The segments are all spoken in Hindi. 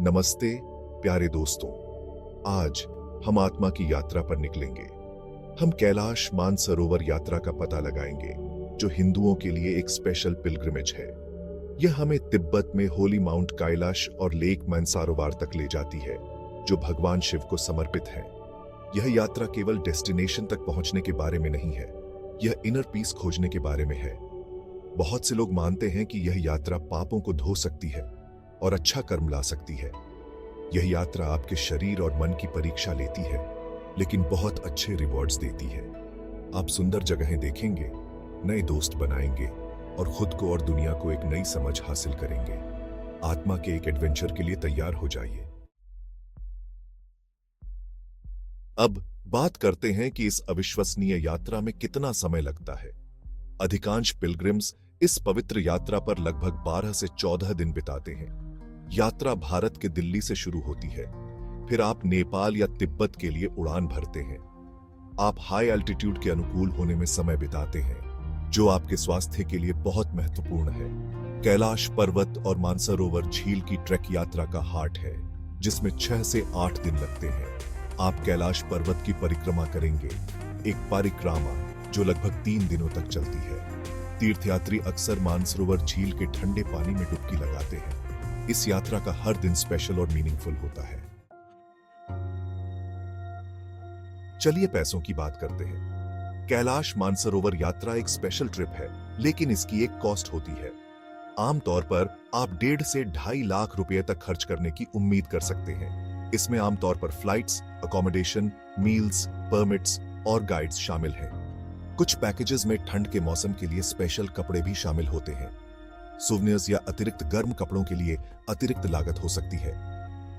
नमस्ते प्यारे दोस्तों, आज हम आत्मा की यात्रा पर निकलेंगे। हम कैलाश मानसरोवर यात्रा का पता लगाएंगे, जो हिंदुओं के लिए एक स्पेशल पिलग्रिमेज है। यह हमें तिब्बत में होली माउंट कैलाश और लेक मानसरोवर तक ले जाती है, जो भगवान शिव को समर्पित है। यह यात्रा केवल डेस्टिनेशन तक पहुंचने के बारे में नहीं है, यह इनर पीस खोजने के बारे में है। बहुत से लोग मानते हैं कि यह यात्रा पापों को धो सकती है और अच्छा कर्म ला सकती है। यह यात्रा आपके शरीर और मन की परीक्षा लेती है, लेकिन बहुत अच्छे रिवॉर्ड्स देती है। आप सुंदर जगहें देखेंगे, नए दोस्त बनाएंगे और खुद को और दुनिया को एक नई समझ हासिल करेंगे। आत्मा के एक एडवेंचर के लिए तैयार हो जाइए। अब बात करते हैं कि इस अविश्वसनीय यात्रा में कितना समय लगता है। अधिकांश पिलग्रिम्स इस पवित्र यात्रा पर लगभग 12 से 14 दिन बिताते हैं। यात्रा भारत के दिल्ली से शुरू होती है, फिर आप नेपाल या तिब्बत के लिए उड़ान भरते हैं। आप हाई एल्टीट्यूड के अनुकूल होने में समय बिताते हैं, जो आपके स्वास्थ्य के लिए बहुत महत्वपूर्ण है। कैलाश पर्वत और मानसरोवर झील की ट्रैक यात्रा का हार्ट है, जिसमें 6 से 8 दिन लगते हैं। आप कैलाश पर्वत की परिक्रमा करेंगे, एक परिक्रमा जो लगभग 3 दिनों तक चलती है। तीर्थयात्री अक्सर मानसरोवर झील के ठंडे पानी में डुबकी लगाते हैं। इस यात्रा का हर दिन स्पेशल और मीनिंगफुल होता है। चलिए पैसों की बात करते हैं। कैलाश मानसरोवर यात्रा एक स्पेशल ट्रिप है, लेकिन इसकी एक कॉस्ट होती है। आमतौर पर आप 1.5 से 2.5 लाख रुपए तक खर्च करने की उम्मीद कर सकते हैं। इसमें आमतौर पर फ्लाइट्स, अकोमोडेशन, मील्स, परमिट्स और गाइड्स शामिल हैं। कुछ पैकेजेस में ठंड के मौसम के लिए स्पेशल कपड़े भी शामिल होते हैं। सुवेनियर्स या अतिरिक्त गर्म कपड़ों के लिए अतिरिक्त लागत हो सकती है।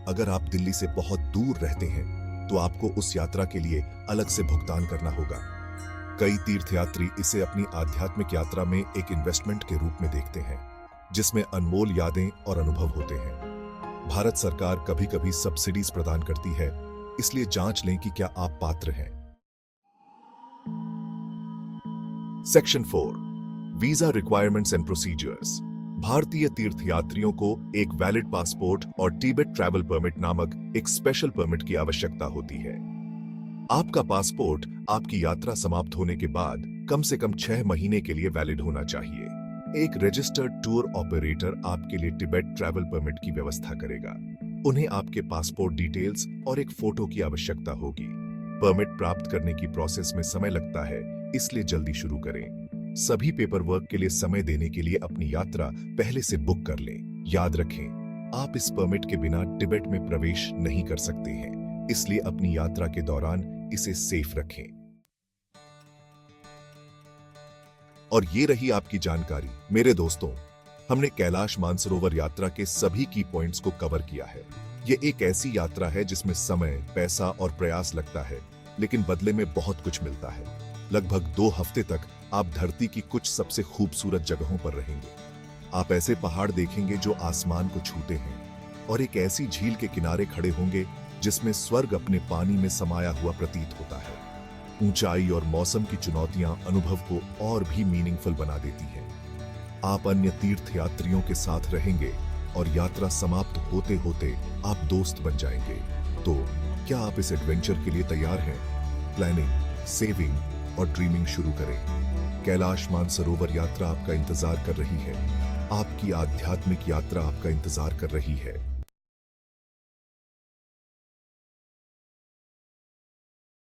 अगर आप दिल्ली से बहुत दूर रहते हैं, तो आपको उस यात्रा के लिए अलग से भुगतान करना होगा। कई तीर्थयात्री इसे अपनी आध्यात्मिक यात्रा में एक इन्वेस्टमेंट के रूप में देखते हैं, जिसमें अनमोल यादें और अनुभव होते हैं। भारत सरकार कभी-कभी सब्सिडीज प्रदान करती है, इसलिए जांच लें कि क्या आप पात्र हैं। Section 4, visa requirements and procedures. भारतीय तीर्थयात्रियों को एक वैलिड पासपोर्ट और टिबेट ट्रैवल परमिट नामक एक स्पेशल परमिट की आवश्यकता होती है। आपका पासपोर्ट आपकी यात्रा समाप्त होने के बाद कम से कम 6 महीने के लिए वैलिड होना चाहिए। एक रजिस्टर्ड टूर ऑपरेटर आपके लिए टिबेट ट्रैवल परमिट की व्यवस्था करेगा। उन्हें आपके पासपोर्ट डिटेल्स और एक फोटो की आवश्यकता होगी। परमिट प्राप्त करने की प्रोसेस में समय लगता है, इसलिए जल्दी शुरू करें। सभी पेपर वर्क के लिए समय देने के लिए अपनी यात्रा पहले से बुक कर लें। याद रखें, आप इस परमिट के बिना टिबेट में प्रवेश नहीं कर सकते हैं, इसलिए अपनी यात्रा के दौरान इसे सेफ रखें। और ये रही आपकी जानकारी। मेरे दोस्तों, हमने कैलाश मानसरोवर यात्रा के सभी की पॉइंट्स को कवर किया है। ये एक ऐसी यात्रा है जिसमें समय, पैसा और प्रयास लगता है, लेकिन बदले में बहुत कुछ मिलता है। लगभग 2 हफ्ते तक आप धरती की कुछ सबसे खूबसूरत जगहों पर रहेंगे। आप ऐसे पहाड़ देखेंगे जो आसमान को छूते हैं, और एक ऐसी झील के किनारे खड़े होंगे जिसमें स्वर्ग अपने पानी में समाया हुआ प्रतीत होता है। ऊंचाई और मौसम की चुनौतियां अनुभव को और भी मीनिंगफुल बना देती हैं। आप अन्य तीर्थयात्रियों के साथ रहेंगे और यात्रा समाप्त होते होते आप दोस्त बन जाएंगे। तो क्या आप इस एडवेंचर के लिए तैयार हैं? प्लानिंग, सेविंग और ड्रीमिंग शुरू करें। कैलाश मानसरोवर यात्रा आपका इंतजार कर रही है। आपकी आध्यात्मिक यात्रा आपका इंतजार कर रही है।